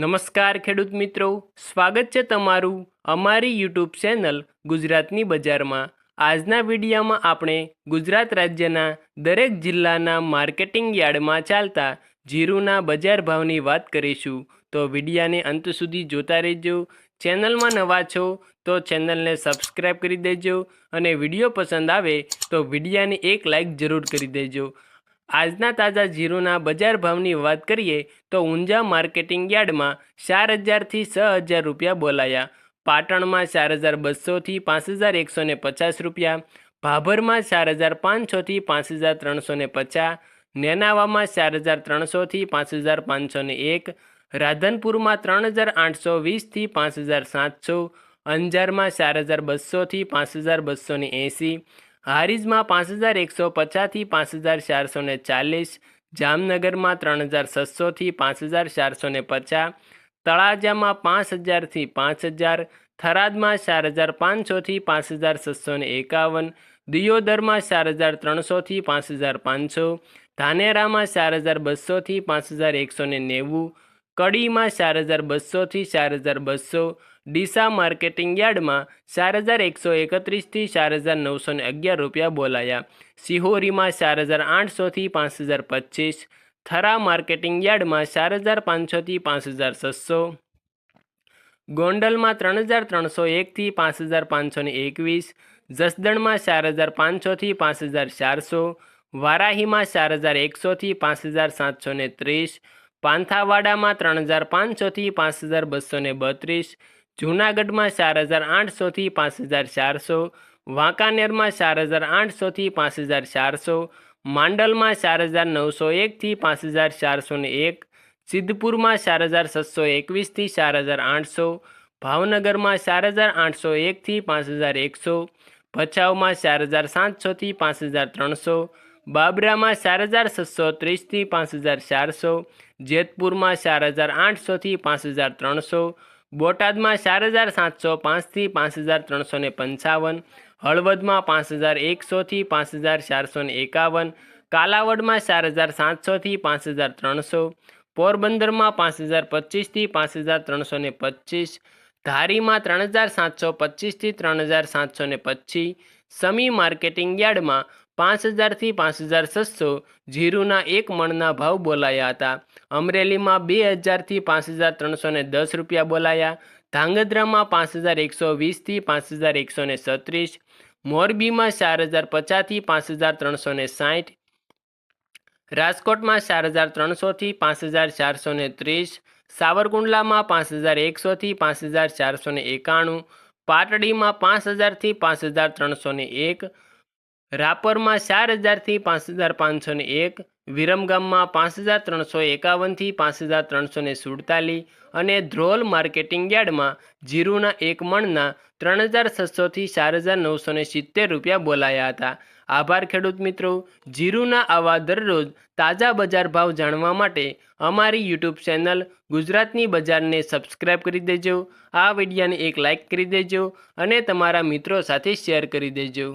નમસ્કાર ખેડૂત મિત્રો, સ્વાગત છે તમારું અમારી યુટ્યુબ ચેનલ ગુજરાતની બજારમાં। આજના વિડીયોમાં આપણે ગુજરાત રાજ્યના દરેક જિલ્લાના માર્કેટિંગ યાર્ડમાં ચાલતા જીરુના બજાર ભાવની વાત કરીશું, તો વિડીયાને અંત સુધી જોતા રહેજો। ચેનલમાં નવા છો તો ચેનલને સબસ્ક્રાઈબ કરી દેજો અને વિડીયો પસંદ આવે તો વિડીયાને એક લાઈક જરૂર કરી દેજો। આજના તાજા જીરુના બજાર ભાવની વાત કરીએ તો ઊંઝા માર્કેટિંગ યાર્ડમાં 4000થી 6000 રૂપિયા બોલાયા, પાટણમાં 4200થી 5150 રૂપિયા, ભાભરમાં 4500થી 5350, નેનાવામાં 4300થી 5501, રાધનપુરમાં 3820થી 5700, અંજારમાં 4200થી 5280, હારીજમાં 5150થી 5440, જામનગરમાં 3600થી 5450, તળાજામાં 5000થી 5000, થરાદમાં 4500થી 5651, દિયોદરમાં 4300થી 5500, ધાનેરામાં 4200થી 5190, કડીમાં 4200થી 4200, ડીસા માર્કેટિંગ યાર્ડમાં 4131થી 4911 રૂપિયા બોલાયા, સિહોરીમાં 4800થી 5025, થરા માર્કેટિંગ યાર્ડમાં 4500થી 5600, ગોંડલમાં 3301થી 5521, જસદણમાં 4500થી 5400, વારાહીમાં 4100થી 5730, પાંથાવાડામાં 3500થી 5232, જૂનાગઢમાં 4800થી 5400, વાંકાનેરમાં 4800થી 5400, માંડલમાં 4901થી 5401, સિદ્ધપુરમાં 4621થી 4800, ભાવનગરમાં 4801થી 5100, ભચાઉમાં 4700થી 5300, બાબરામાં 4630થી 5400, જેતપુરમાં 4800થી 5300, બોટાદમાં 4705થી 5355, હળવદમાં 5100થી 5451, કાલાવડમાં 4700થી 5300, પોરબંદરમાં 5025થી 5325, ધારીમાં 3725થી 3725, સમી માર્કેટિંગ યાર્ડમાં 5000થી 5600 જીરુના એક મણના ભાવ બોલાયા હતા। અમરેલીમાં 2000થી 5310 રૂપિયા બોલાયા, ધાંગધ્રામાં 5120થી 5136, મોરબીમાં 4050થી 5360, રાજકોટમાં 4300થી 5430, સાવરકુંડલામાં 5100થી 5491, પાટડીમાં 5000થી 5301, રાપરમાં 4000થી 5501, વિરમગામમાં 5351થી 5347 અને ધ્રોલ માર્કેટિંગ યાર્ડમાં જીરુના એક મણના 3600થી 4970 રૂપિયા બોલાયા હતા। આભાર ખેડૂત મિત્રો। જીરુના આવા દરરોજ તાજા બજાર ભાવ જાણવા માટે અમારી યુટ્યુબ ચેનલ ગુજરાતની બજારને સબસ્ક્રાઈબ કરી દેજો, આ વિડીયોને એક લાઈક કરી દેજો અને તમારા મિત્રો સાથે શેર કરી દેજો।